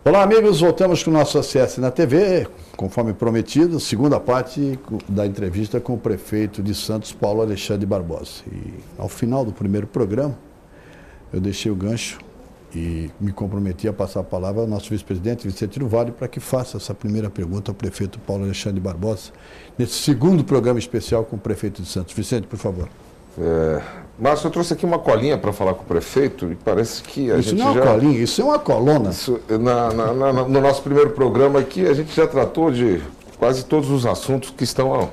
Olá, amigos, voltamos com o nosso ACS na TV, conforme prometido, segunda parte da entrevista com o prefeito de Santos, Paulo Alexandre Barbosa. E ao final do primeiro programa, eu deixei o gancho e me comprometi a passar a palavra ao nosso vice-presidente, Vicente do Vale, para que faça essa primeira pergunta ao prefeito Paulo Alexandre Barbosa, nesse segundo programa especial com o prefeito de Santos. Vicente, por favor. Márcio, eu trouxe aqui uma colinha para falar com o prefeito e parece que a gente já... Isso não é uma colinha, isso é uma colona. No nosso primeiro programa aqui, a gente já tratou de quase todos os assuntos que estão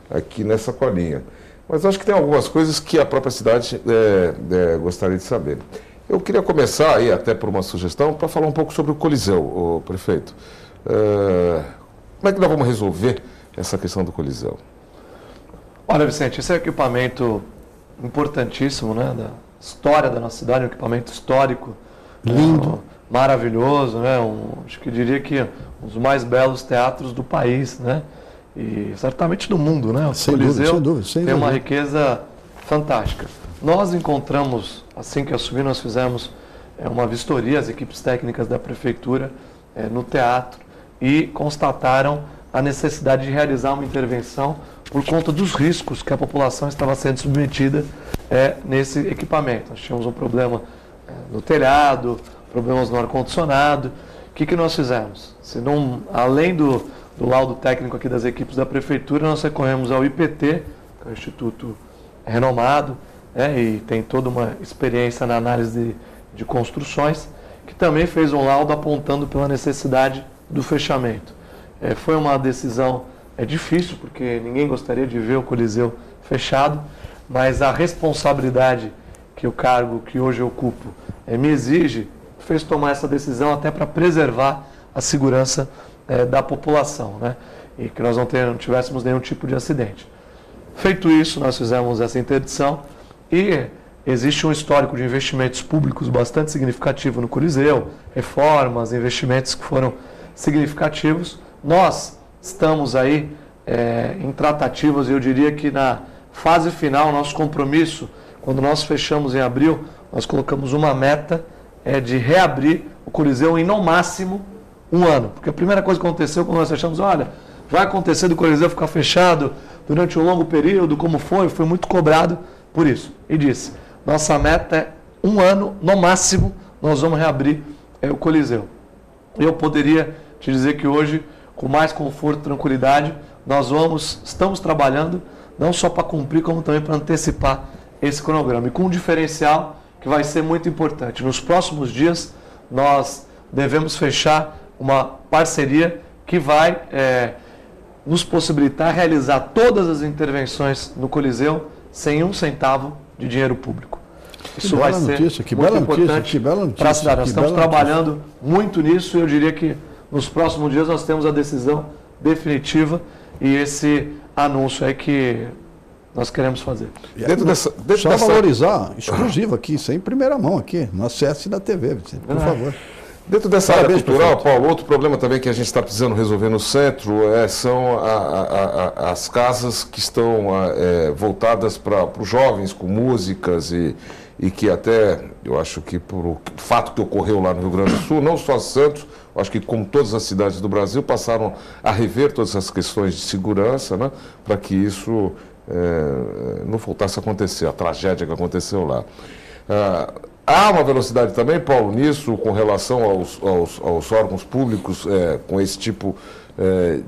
aqui nessa colinha. Mas acho que tem algumas coisas que a própria cidade gostaria de saber. Eu queria começar aí, até por uma sugestão, para falar um pouco sobre o Coliseu, prefeito. Como é que nós vamos resolver essa questão do Coliseu? Olha, Vicente, esse é um equipamento importantíssimo, né, da história da nossa cidade, um equipamento histórico, lindo, maravilhoso, né, acho que eu diria que um dos mais belos teatros do país, né, e certamente do mundo, né, o Coliseu tem uma riqueza fantástica. Nós encontramos, assim que assumi, nós fizemos uma vistoria, as equipes técnicas da prefeitura no teatro e constataram a necessidade de realizar uma intervenção por conta dos riscos que a população estava sendo submetida nesse equipamento. Nós tínhamos um problema no telhado, problemas no ar-condicionado. O que nós fizemos? Além do laudo técnico aqui das equipes da prefeitura, nós recorremos ao IPT, que é um instituto renomado, e tem toda uma experiência na análise de construções, que também fez um laudo apontando pela necessidade do fechamento. Foi uma decisão difícil, porque ninguém gostaria de ver o Coliseu fechado, mas a responsabilidade que o cargo que hoje eu ocupo me exige, fez tomar essa decisão até para preservar a segurança da população, né? E que nós não tivéssemos nenhum tipo de acidente. Feito isso, nós fizemos essa interdição e existe um histórico de investimentos públicos bastante significativo no Coliseu, reformas, investimentos que foram significativos. Nós estamos aí em tratativas, e eu diria que na fase final, nosso compromisso, quando nós fechamos em abril, nós colocamos uma meta de reabrir o Coliseu em no máximo um ano. Porque a primeira coisa que aconteceu quando nós fechamos, olha, vai acontecer do Coliseu ficar fechado durante um longo período, como foi muito cobrado por isso. E disse, nossa meta é um ano, no máximo, nós vamos reabrir o Coliseu. Eu poderia te dizer que hoje, com mais conforto e tranquilidade, estamos trabalhando não só para cumprir, como também para antecipar esse cronograma. E com um diferencial que vai ser muito importante. Nos próximos dias, nós devemos fechar uma parceria que vai nos possibilitar realizar todas as intervenções no Coliseu sem um centavo de dinheiro público. Isso vai ser muito importante para a cidade. Nós estamos trabalhando muito nisso e eu diria que nos próximos dias nós temos a decisão definitiva e esse anúncio é que nós queremos fazer. Só valorizar, exclusivo aqui, isso é em primeira mão aqui, no ACS da TV, Vicente, por favor. Dentro dessa área cultural, Paulo, outro problema também que a gente está precisando resolver no centro são as casas que estão voltadas para os jovens, com músicas e que até, eu acho que por o fato que ocorreu lá no Rio Grande do Sul, não só Santos, acho que como todas as cidades do Brasil, passaram a rever todas as questões de segurança, né, para que isso não voltasse a acontecer, a tragédia que aconteceu lá. Há uma velocidade também, Paulo, nisso, com relação aos órgãos públicos, com esse tipo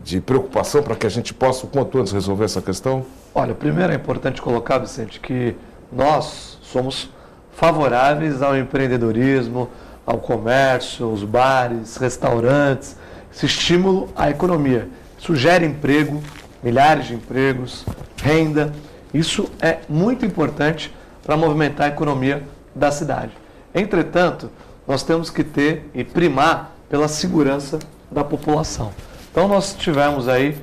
de preocupação para que a gente possa, o quanto antes, resolver essa questão? Olha, primeiro é importante colocar, Vicente, que nós somos favoráveis ao empreendedorismo, ao comércio, aos bares, restaurantes, esse estímulo à economia. Isso gera emprego, milhares de empregos, renda. Isso é muito importante para movimentar a economia da cidade. Entretanto, nós temos que ter e primar pela segurança da população. Então nós tivemos aí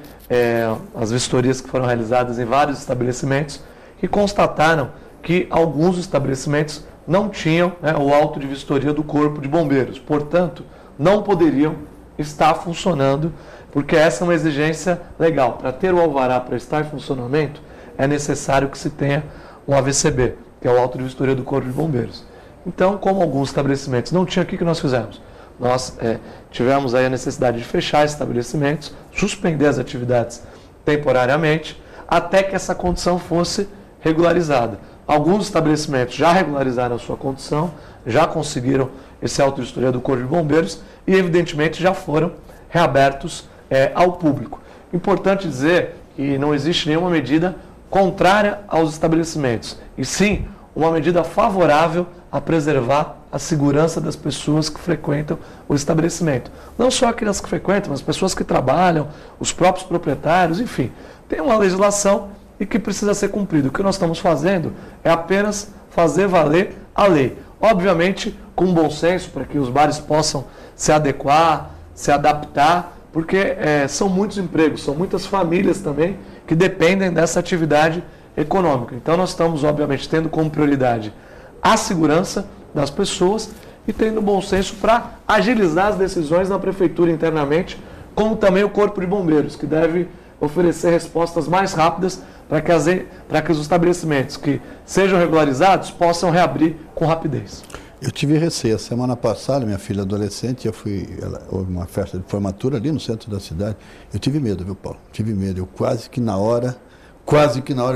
as vistorias que foram realizadas em vários estabelecimentos que constataram que alguns estabelecimentos não tinham o auto de vistoria do Corpo de Bombeiros. Portanto, não poderiam estar funcionando, porque essa é uma exigência legal. Para ter o alvará para estar em funcionamento, é necessário que se tenha um AVCB, que é o auto de vistoria do Corpo de Bombeiros. Então, como alguns estabelecimentos não tinham, o que nós fizemos? Nós tivemos aí a necessidade de fechar estabelecimentos, suspender as atividades temporariamente, até que essa condição fosse regularizada. Alguns estabelecimentos já regularizaram a sua condição, já conseguiram esse auto-vistoria do Corpo de Bombeiros e, evidentemente, já foram reabertos ao público. Importante dizer que não existe nenhuma medida contrária aos estabelecimentos, e sim uma medida favorável a preservar a segurança das pessoas que frequentam o estabelecimento. Não só aquelas que frequentam, mas as pessoas que trabalham, os próprios proprietários, enfim. Tem uma legislação e que precisa ser cumprida. O que nós estamos fazendo é apenas fazer valer a lei. Obviamente, com bom senso, para que os bares possam se adequar, se adaptar, porque são muitos empregos, são muitas famílias também que dependem dessa atividade econômica. Então, nós estamos, obviamente, tendo como prioridade a segurança das pessoas e tendo bom senso para agilizar as decisões na prefeitura internamente, como também o Corpo de Bombeiros, que deve oferecer respostas mais rápidas para que os estabelecimentos que sejam regularizados possam reabrir com rapidez. Eu tive receio. Semana passada, minha filha adolescente, houve uma festa de formatura ali no centro da cidade. Eu tive medo, viu, Paulo? Tive medo. Eu quase que na hora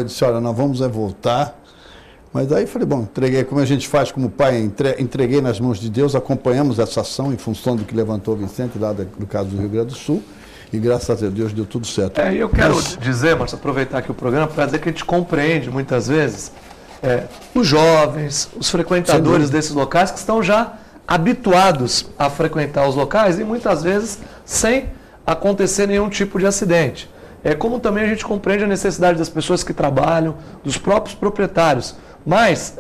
eu disse, olha, nós vamos voltar. Mas aí falei, bom, entreguei, como a gente faz como pai, entreguei nas mãos de Deus, acompanhamos essa ação em função do que levantou o Vicente, lá do caso do Rio Grande do Sul, e graças a Deus deu tudo certo. Eu quero dizer, Márcio, aproveitar aqui o programa para dizer que a gente compreende muitas vezes os jovens, os frequentadores desses locais que estão já habituados a frequentar os locais e muitas vezes sem acontecer nenhum tipo de acidente. Como também a gente compreende a necessidade das pessoas que trabalham, dos próprios proprietários. Mas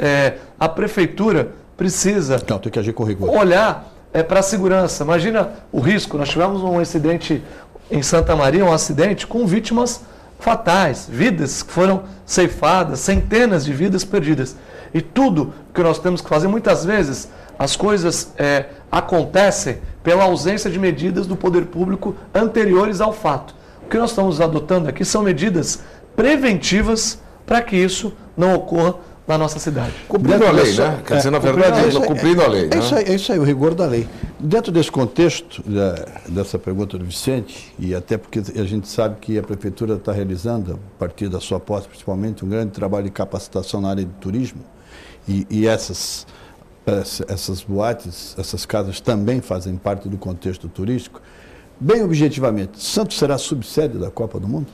a prefeitura precisa tem que agir com rigor. Olhar para a segurança. Imagina o risco. Nós tivemos um incidente em Santa Maria, um acidente com vítimas fatais, vidas que foram ceifadas, centenas de vidas perdidas. E tudo que nós temos que fazer, muitas vezes, as coisas acontecem pela ausência de medidas do poder público anteriores ao fato. O que nós estamos adotando aqui são medidas preventivas para que isso não ocorra na nossa cidade. Cumprindo a lei, né? Quer dizer, na verdade, cumprindo a lei. É isso aí, o rigor da lei. Dentro desse contexto, dessa pergunta do Vicente, e até porque a gente sabe que a Prefeitura está realizando, a partir da sua posse principalmente, um grande trabalho de capacitação na área de turismo, e essas boates, essas casas também fazem parte do contexto turístico. Bem objetivamente, Santos será subsede da Copa do Mundo?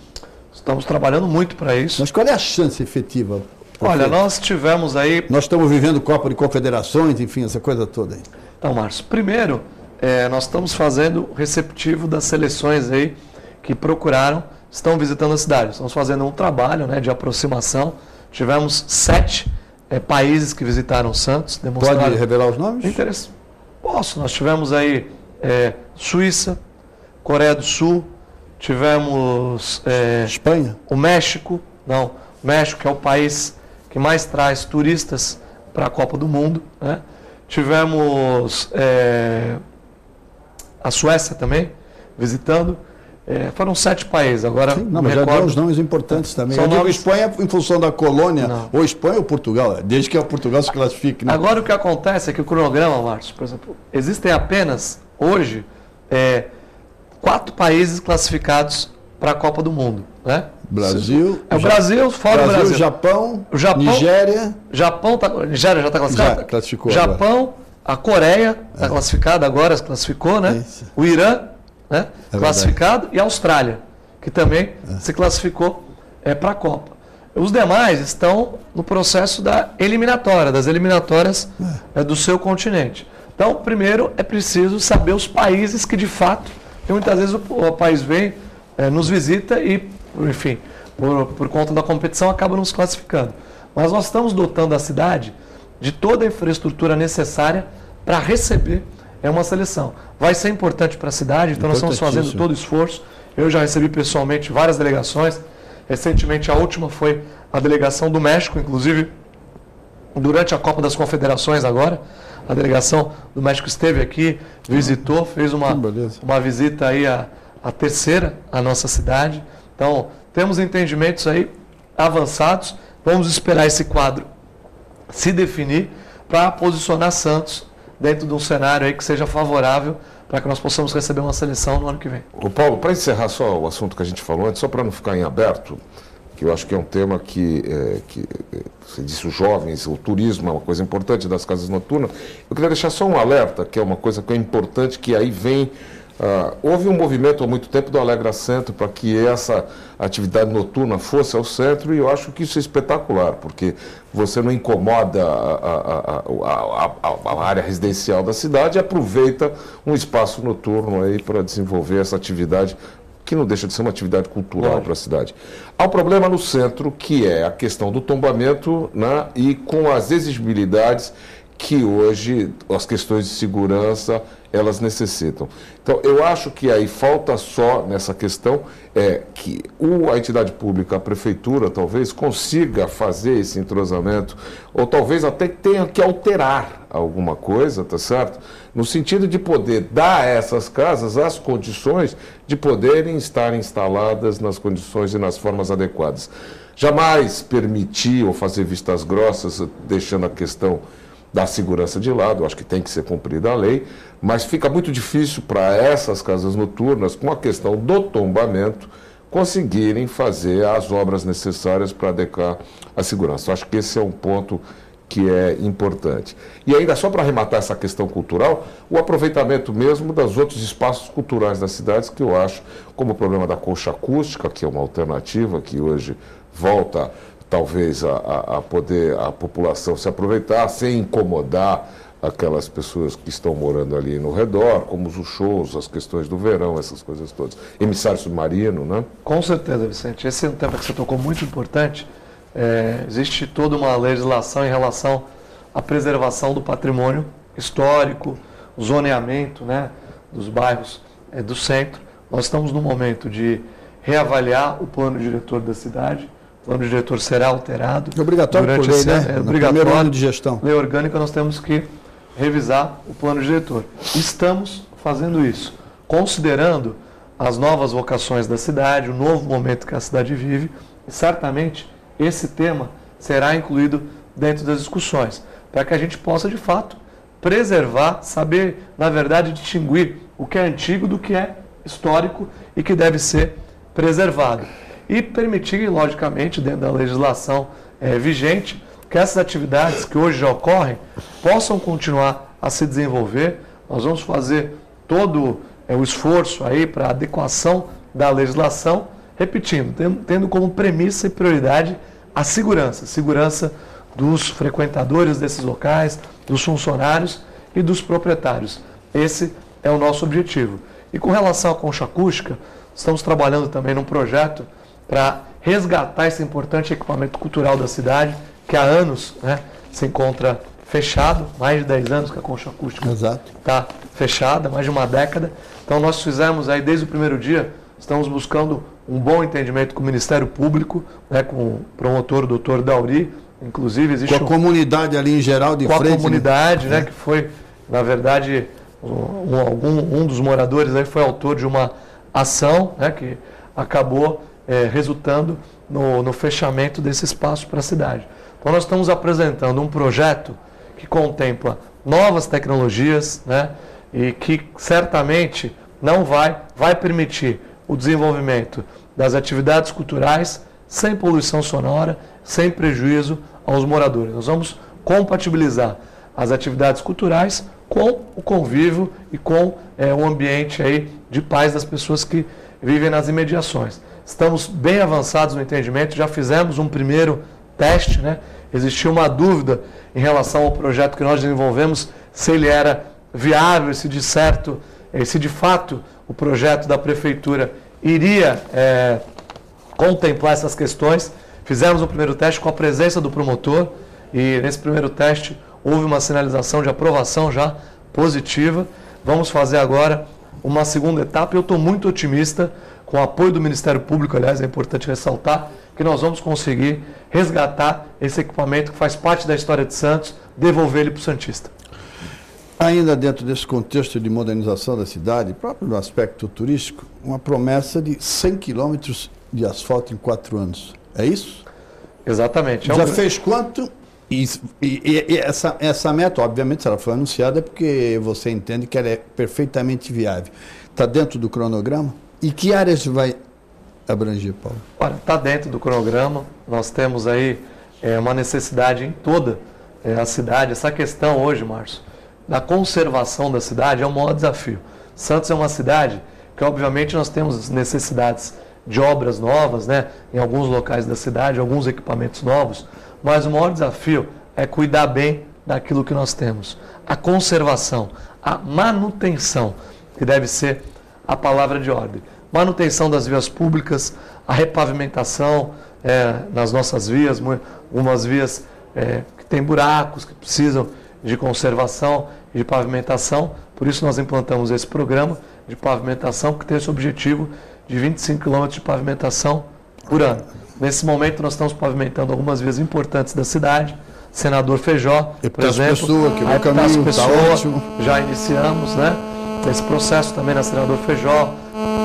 Estamos trabalhando muito para isso. Mas qual é a chance efetiva? Olha, nós tivemos aí... Nós estamos vivendo Copa de Confederações, enfim, essa coisa toda aí. Então, Márcio, primeiro, nós estamos fazendo receptivo das seleções aí que procuraram, estão visitando a cidade. Estamos fazendo um trabalho de aproximação. Tivemos 7 países que visitaram Santos. Pode revelar os nomes? Interesse. Posso. Nós tivemos aí Suíça, Coreia do Sul, tivemos... Espanha? O México. Não, o México é o país que mais traz turistas para a Copa do Mundo, né? Tivemos a Suécia também, visitando. Foram 7 países. Agora, sim, não, mas já deu uns nomes importantes também. Eu digo Espanha em função da colônia, ou Espanha ou Portugal, desde que o Portugal se classifique. Né? Agora o que acontece é que o cronograma, Márcio, por exemplo, existem apenas, hoje, 4 países classificados para a Copa do Mundo, né? Brasil. O Brasil, fora o Brasil. Japão, Nigéria. Nigéria já está classificada? Já classificou. Japão, agora. A Coreia está classificada agora, se classificou, né? Isso. O Irã, né? Classificado, e a Austrália, que também se classificou para a Copa. Os demais estão no processo das eliminatórias do seu continente. Então, primeiro é preciso saber os países que de fato, porque muitas vezes o país vem, nos visita e, enfim, por conta da competição acaba nos classificando. Mas nós estamos dotando a cidade de toda a infraestrutura necessária para receber uma seleção. Vai ser importante para a cidade, então nós estamos fazendo todo o esforço. Eu já recebi pessoalmente várias delegações. Recentemente a última foi a delegação do México, inclusive durante a Copa das Confederações agora. A delegação do México esteve aqui, visitou, fez uma visita aí a terceira à nossa cidade. Então, temos entendimentos aí avançados. Vamos esperar esse quadro se definir para posicionar Santos dentro de um cenário aí que seja favorável para que nós possamos receber uma seleção no ano que vem. Ô Paulo, para encerrar só o assunto que a gente falou antes, só para não ficar em aberto, que eu acho que é um tema que você disse, os jovens, o turismo é uma coisa importante das casas noturnas. Eu queria deixar só um alerta, que é uma coisa que é importante, que aí vem... houve um movimento há muito tempo do Alegra Centro para que essa atividade noturna fosse ao centro, e eu acho que isso é espetacular, porque você não incomoda a área residencial da cidade e aproveita um espaço noturno aí para desenvolver essa atividade, que não deixa de ser uma atividade cultural para a cidade. Há um problema no centro, que é a questão do tombamento, né, e com as exigibilidades que hoje as questões de segurança elas necessitam. Então, eu acho que aí falta só nessa questão que a entidade pública, a prefeitura, talvez consiga fazer esse entrosamento, ou talvez até tenha que alterar alguma coisa, tá certo? No sentido de poder dar a essas casas as condições de poderem estar instaladas nas condições e nas formas adequadas. Jamais permitir ou fazer vistas grossas, deixando a questão da segurança de lado, acho que tem que ser cumprida a lei, mas fica muito difícil para essas casas noturnas, com a questão do tombamento, conseguirem fazer as obras necessárias para adequar a segurança. Acho que esse é um ponto que é importante. E ainda só para arrematar essa questão cultural, o aproveitamento mesmo dos outros espaços culturais das cidades, que eu acho, como o problema da concha acústica, que é uma alternativa que hoje volta talvez a poder a população se aproveitar sem incomodar aquelas pessoas que estão morando ali no redor, como os shows, as questões do verão, essas coisas todas. Emissário submarino, né? Com certeza, Vicente. Esse é um tema que você tocou muito importante. Existe toda uma legislação em relação à preservação do patrimônio histórico, o zoneamento, né, dos bairros do centro. Nós estamos no momento de reavaliar o plano diretor da cidade. O plano diretor será alterado. É obrigatório por lei, né? É obrigatório. Primeiro ano de gestão. Lei orgânica, nós temos que revisar o plano diretor. Estamos fazendo isso, considerando as novas vocações da cidade, o novo momento que a cidade vive, e certamente esse tema será incluído dentro das discussões, para que a gente possa, de fato, preservar, saber, na verdade, distinguir o que é antigo do que é histórico e que deve ser preservado. E permitir, logicamente, dentro da legislação vigente, que essas atividades que hoje já ocorrem possam continuar a se desenvolver. Nós vamos fazer todo o esforço aí para a adequação da legislação, repetindo, tendo como premissa e prioridade a segurança dos frequentadores desses locais, dos funcionários e dos proprietários. Esse é o nosso objetivo. E com relação à concha acústica, estamos trabalhando também num projeto para resgatar esse importante equipamento cultural da cidade, que há anos, né, se encontra fechado, mais de 10 anos que a concha acústica está fechada, mais de uma década. Então nós fizemos aí desde o primeiro dia, estamos buscando um bom entendimento com o Ministério Público, né, com o promotor, o doutor Dauri, inclusive existe... Com a comunidade ali em geral de frente. Com a comunidade, né, que foi, na verdade, um dos moradores aí foi autor de uma ação, né, que acabou resultando no fechamento desse espaço para a cidade. Então nós estamos apresentando um projeto que contempla novas tecnologias, né, e que certamente não vai permitir o desenvolvimento das atividades culturais sem poluição sonora, sem prejuízo aos moradores. Nós vamos compatibilizar as atividades culturais com o convívio e com o ambiente aí de paz das pessoas que vivem nas imediações. Estamos bem avançados no entendimento, já fizemos um primeiro teste, né? Existia uma dúvida em relação ao projeto que nós desenvolvemos, se ele era viável, se de fato o projeto da prefeitura iria contemplar essas questões. Fizemos o primeiro teste com a presença do promotor e nesse primeiro teste houve uma sinalização de aprovação já positiva. Vamos fazer agora uma segunda etapa e eu estou muito otimista, com o apoio do Ministério Público, aliás, é importante ressaltar, que nós vamos conseguir resgatar esse equipamento que faz parte da história de Santos, devolver ele para o Santista. Ainda dentro desse contexto de modernização da cidade, próprio no aspecto turístico, uma promessa de 100 quilômetros de asfalto em 4 anos. É isso? Exatamente. Já fez quanto E essa meta, obviamente, se ela foi anunciada, é porque você entende que ela é perfeitamente viável. Está dentro do cronograma? E que áreas vai abranger, Paulo? Olha, está dentro do cronograma. Nós temos aí uma necessidade em toda a cidade. Essa questão hoje, Márcio, da conservação da cidade é o maior desafio. Santos é uma cidade que, obviamente, nós temos necessidades de obras novas, né, em alguns locais da cidade, alguns equipamentos novos, mas o maior desafio é cuidar bem daquilo que nós temos. A conservação, a manutenção, que deve ser a palavra de ordem. Manutenção das vias públicas, a repavimentação nas nossas vias, algumas vias que têm buracos, que precisam de conservação e de pavimentação. Por isso nós implantamos esse programa de pavimentação que tem esse objetivo de 25 km de pavimentação por ano. Nesse momento nós estamos pavimentando algumas vias importantes da cidade. Senador Feijó, por exemplo, já iniciamos, né, esse processo também na Senador Feijó,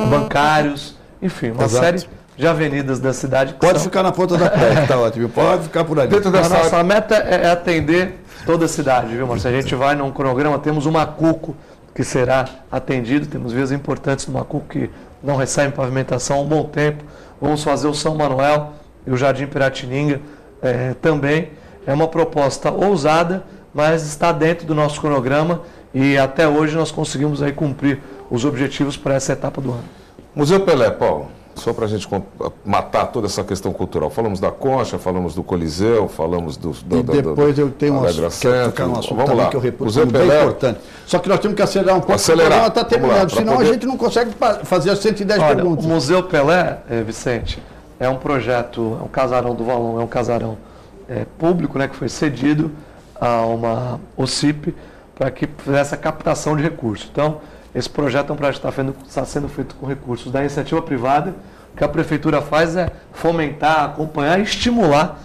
bancários, enfim, uma série de avenidas da cidade. Pode ficar na ponta da pé, está ótimo, pode ficar por ali. A nossa meta é atender toda a cidade, viu, Marcelo? A gente vai num cronograma, temos o Macuco que será atendido, temos vias importantes no Macuco que não recebem pavimentação há um bom tempo. Vamos fazer o São Manuel e o Jardim Piratininga também. É uma proposta ousada, mas está dentro do nosso cronograma e até hoje nós conseguimos aí cumprir os objetivos para essa etapa do ano. Museu Pelé, Paulo, só para a gente matar toda essa questão cultural. Falamos da Concha, falamos do Coliseu, falamos depois eu tenho um assunto vamos lá. Que eu reputo bem importante. Só que nós temos que acelerar um pouco, porque o programa está terminando, senão a gente não consegue fazer as 110 perguntas. O Museu Pelé, Vicente, é um projeto, é um casarão do Valon, é um casarão público, né, que foi cedido a uma OCIP para que fizesse a captação de recursos. Então, esse projeto é um projeto que está sendo feito com recursos da iniciativa privada. O que a prefeitura faz é fomentar, acompanhar e estimular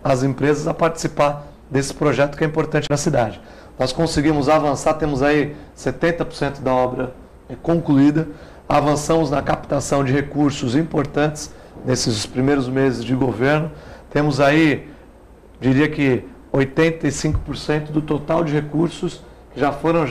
as empresas a participar desse projeto que é importante na cidade. Nós conseguimos avançar, temos aí 70% da obra concluída, avançamos na captação de recursos importantes nesses primeiros meses de governo. Temos aí, diria que 85% do total de recursos que já foram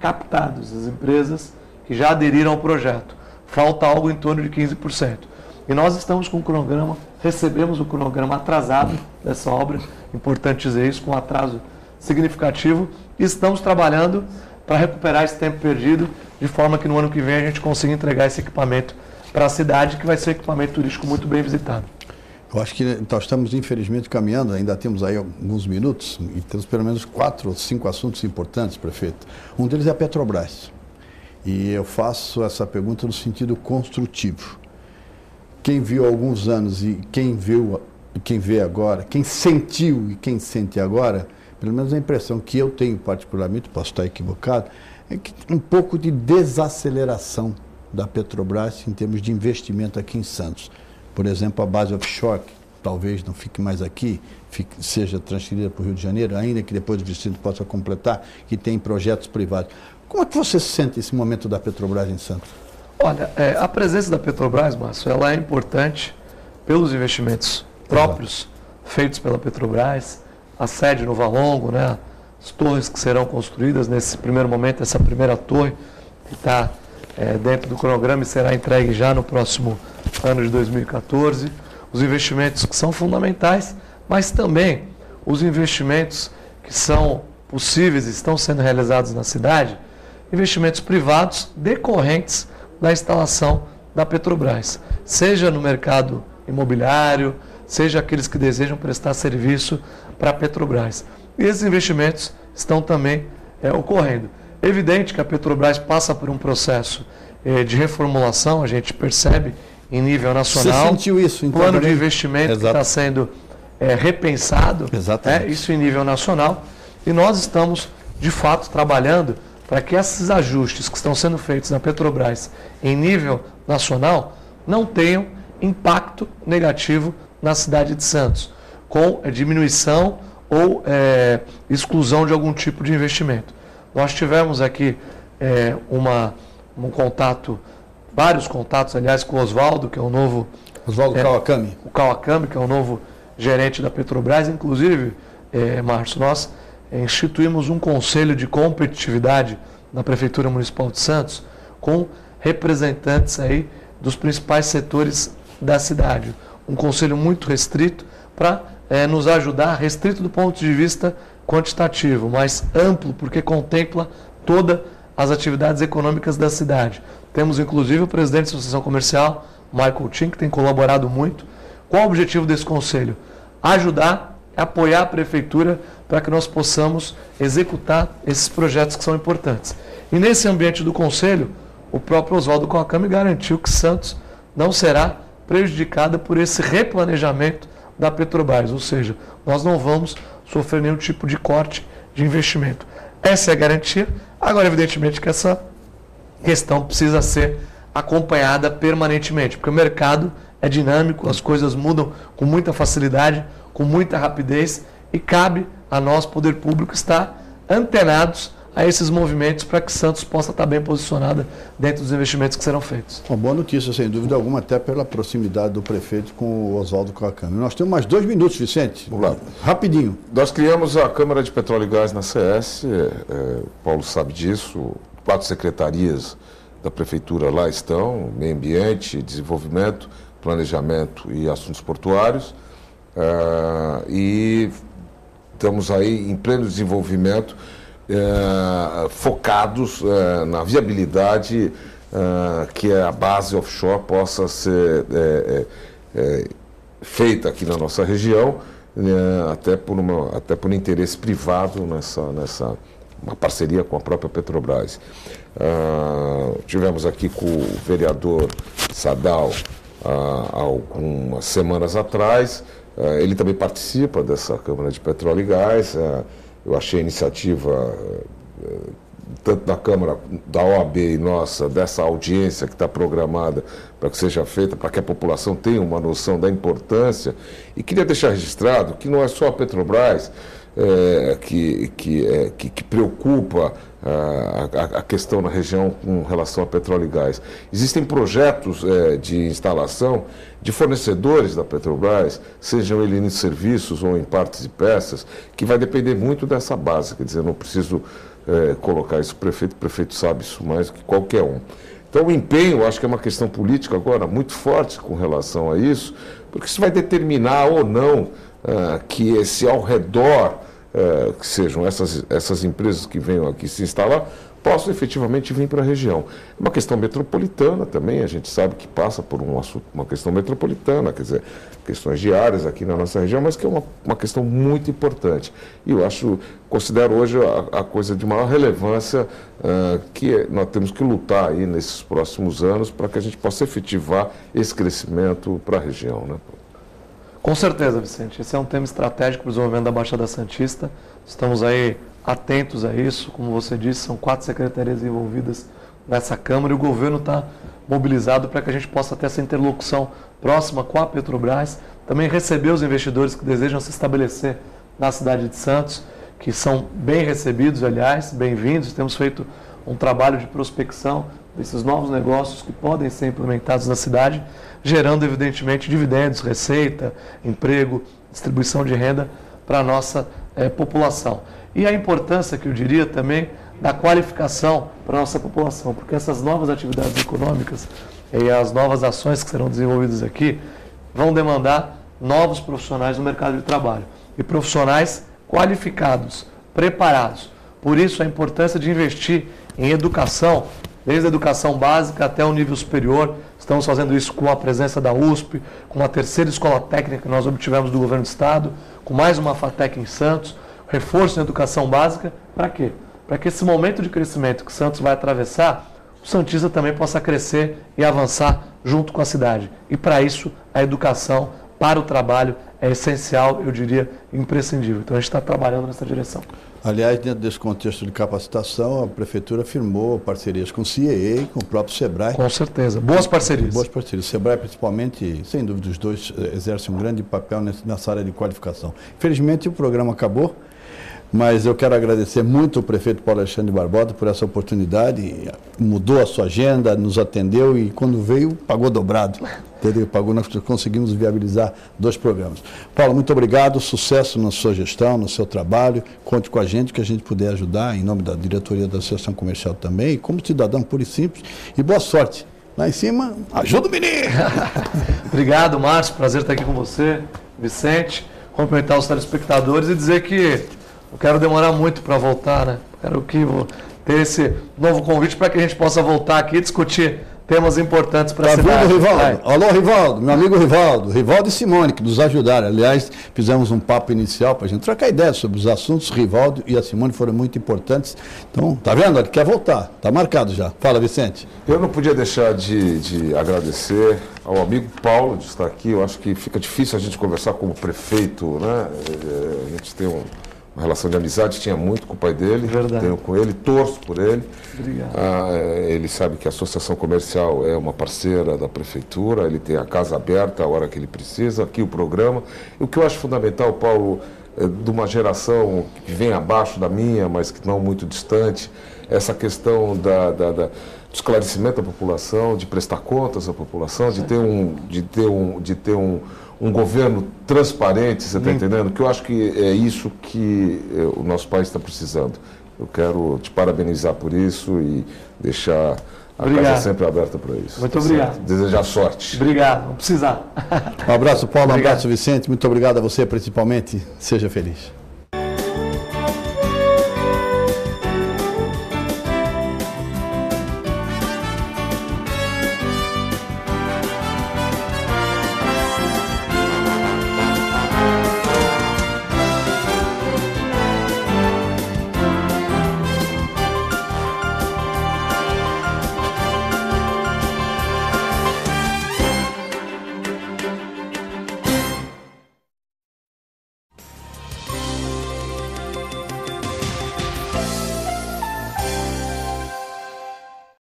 captados, as empresas que já aderiram ao projeto. Falta algo em torno de 15%. E nós estamos com o cronograma, recebemos o cronograma atrasado dessa obra, importante dizer isso, com um atraso significativo, e estamos trabalhando para recuperar esse tempo perdido, de forma que no ano que vem a gente consiga entregar esse equipamento para a cidade, que vai ser um equipamento turístico muito bem visitado. Eu acho que nós estamos, infelizmente, caminhando, ainda temos aí alguns minutos, e temos pelo menos 4 ou 5 assuntos importantes, prefeito. Um deles é a Petrobras. E eu faço essa pergunta no sentido construtivo. Quem viu há alguns anos e quem vê agora, quem sentiu e quem sente agora, pelo menos a impressão que eu tenho particularmente, posso estar equivocado, é que um pouco de desaceleração da Petrobras em termos de investimento aqui em Santos. Por exemplo, a base offshore, que talvez não fique mais aqui, seja transferida para o Rio de Janeiro, ainda que depois o Vicente possa completar, que tem projetos privados. Como é que você sente esse momento da Petrobras em Santos? Olha, a presença da Petrobras, Márcio, ela é importante pelos investimentos próprios feitos pela Petrobras, a sede no Valongo, né, as torres que serão construídas nesse primeiro momento, essa primeira torre que está dentro do cronograma e será entregue já no próximo ano de 2014, os investimentos que são fundamentais, mas também os investimentos que são possíveis e estão sendo realizados na cidade, investimentos privados decorrentes da instalação da Petrobras, seja no mercado imobiliário, seja aqueles que desejam prestar serviço para a Petrobras. E esses investimentos estão também ocorrendo. É evidente que a Petrobras passa por um processo de reformulação, a gente percebe em nível nacional. Você sentiu isso? Então, plano de investimento que está sendo repensado, isso em nível nacional. E nós estamos, de fato, trabalhando para que esses ajustes que estão sendo feitos na Petrobras em nível nacional não tenham impacto negativo na cidade de Santos, com diminuição ou exclusão de algum tipo de investimento. Nós tivemos aqui um contato, vários contatos, aliás, com o Oswaldo, que é o novo... Oswaldo Kawakami. O Kawakami, que é o novo gerente da Petrobras. Inclusive, Márcio, nós instituímos um conselho de competitividade na Prefeitura Municipal de Santos com representantes aí dos principais setores da cidade. Um conselho muito restrito para nos ajudar, restrito do ponto de vista quantitativo, mas amplo, porque contempla todas as atividades econômicas da cidade. Temos, inclusive, o presidente da Associação Comercial, Michael Tim, que tem colaborado muito. Qual o objetivo desse conselho? Ajudar, apoiar a Prefeitura para que nós possamos executar esses projetos que são importantes. E nesse ambiente do conselho, o próprio Oswaldo Kawakami garantiu que Santos não será prejudicada por esse replanejamento da Petrobras, ou seja, nós não vamos sofrer nenhum tipo de corte de investimento. Essa é a garantia. Agora, evidentemente, que essa questão precisa ser acompanhada permanentemente, porque o mercado é dinâmico, as coisas mudam com muita facilidade, com muita rapidez, e cabe a nós, poder público, estar antenados a esses movimentos para que Santos possa estar bem posicionada dentro dos investimentos que serão feitos. Uma boa notícia, sem dúvida alguma, até pela proximidade do prefeito com o Oswaldo Kawakami. Nós temos mais 2 minutos, Vicente. Vamos lá. Rapidinho. Nós criamos a Câmara de Petróleo e Gás na CS, Paulo sabe disso, 4 secretarias da Prefeitura lá estão, Meio Ambiente, Desenvolvimento, Planejamento e Assuntos Portuários, e estamos aí em pleno desenvolvimento, focados na viabilidade que a base offshore possa ser feita aqui na nossa região, até por interesse privado nessa uma parceria com a própria Petrobras. Tivemos aqui com o vereador Sadal há algumas semanas atrás. Ele também participa dessa Câmara de Petróleo e Gás. Eu achei a iniciativa, tanto da Câmara, da OAB e nossa, dessa audiência que está programada para que seja feita, para que a população tenha uma noção da importância. E queria deixar registrado que não é só a Petrobras que preocupa a questão na região com relação a petróleo e gás. Existem projetos de instalação de fornecedores da Petrobras, sejam eles em serviços ou em partes e peças, que vai depender muito dessa base. Quer dizer, eu não preciso colocar isso para o prefeito sabe isso mais do que qualquer um. Então o empenho, eu acho que é uma questão política agora muito forte com relação a isso, porque isso vai determinar ou não que esse ao redor, que sejam essas empresas que venham aqui se instalar, possam efetivamente vir para a região. É uma questão metropolitana também, a gente sabe que passa por uma questão metropolitana, quer dizer, questões diárias aqui na nossa região, mas que é uma questão muito importante. E eu considero hoje a coisa de maior relevância que nós temos que lutar aí nesses próximos anos para que a gente possa efetivar esse crescimento para a região, né? Com certeza, Vicente. Esse é um tema estratégico para o desenvolvimento da Baixada Santista. Estamos aí atentos a isso. Como você disse, são 4 secretarias envolvidas nessa Câmara e o governo está mobilizado para que a gente possa ter essa interlocução próxima com a Petrobras. Também receber os investidores que desejam se estabelecer na cidade de Santos, que são bem recebidos, aliás, bem-vindos. Temos feito um trabalho de prospecção desses novos negócios que podem ser implementados na cidade, gerando, evidentemente, dividendos, receita, emprego, distribuição de renda para a nossa população. E a importância, que eu diria também, da qualificação para a nossa população, porque essas novas atividades econômicas e as novas ações que serão desenvolvidas aqui vão demandar novos profissionais no mercado de trabalho e profissionais qualificados, preparados. Por isso, a importância de investir em educação, desde a educação básica até o nível superior. Estamos fazendo isso com a presença da USP, com a 3ª escola técnica que nós obtivemos do governo do estado, com mais uma FATEC em Santos, reforço na educação básica. Para quê? Para que esse momento de crescimento que Santos vai atravessar, o santista também possa crescer e avançar junto com a cidade. E para isso, a educação para o trabalho é essencial, eu diria, imprescindível. Então a gente está trabalhando nessa direção. Aliás, dentro desse contexto de capacitação, a Prefeitura firmou parcerias com o CIEE e com o próprio SEBRAE. Com certeza. Boas parcerias. Boas parcerias. O SEBRAE, principalmente, sem dúvida, os dois exercem um grande papel nessa área de qualificação. Infelizmente, o programa acabou. mas eu quero agradecer muito o prefeito Paulo Alexandre Barbosa por essa oportunidade, mudou a sua agenda, nos atendeu e quando veio, pagou dobrado. Entendeu? Nós conseguimos viabilizar 2 programas. Paulo, muito obrigado, sucesso na sua gestão, no seu trabalho, conte com a gente, que a gente puder ajudar, em nome da diretoria da Associação Comercial também, como cidadão puro e simples, e boa sorte. Lá em cima, ajuda o menino! Obrigado, Márcio, prazer estar aqui com você, Vicente, cumprimentar os telespectadores e dizer que não quero demorar muito para voltar, né? Quero ter esse novo convite para que a gente possa voltar aqui e discutir temas importantes para a cidade. Vendo, Rivaldo? Alô, Rivaldo, meu amigo Rivaldo e Simone, que nos ajudaram. Aliás, fizemos um papo inicial para a gente trocar ideias sobre os assuntos. Rivaldo e a Simone foram muito importantes. Então, tá vendo? Ele quer voltar, tá marcado já. Fala, Vicente. Eu não podia deixar de agradecer ao amigo Paulo de estar aqui. Eu acho que fica difícil a gente conversar como prefeito, né? A gente tem uma relação de amizade, tinha muito com o pai dele, tenho com ele, torço por ele. Obrigado. Ele sabe que a Associação Comercial é uma parceira da Prefeitura, ele tem a casa aberta a hora que ele precisa, aqui o programa. E o que eu acho fundamental, Paulo, de uma geração que vem abaixo da minha, mas que não muito distante, essa questão do esclarecimento da população, de prestar contas à população, de ter um governo transparente, você está entendendo? Que eu acho que é isso que o nosso país está precisando. Eu quero te parabenizar por isso e deixar a casa sempre aberta para isso. Muito obrigado. Desejar sorte. Obrigado, não precisar. Um abraço, Paulo, um abraço, Vicente. Muito obrigado a você, principalmente. Seja feliz.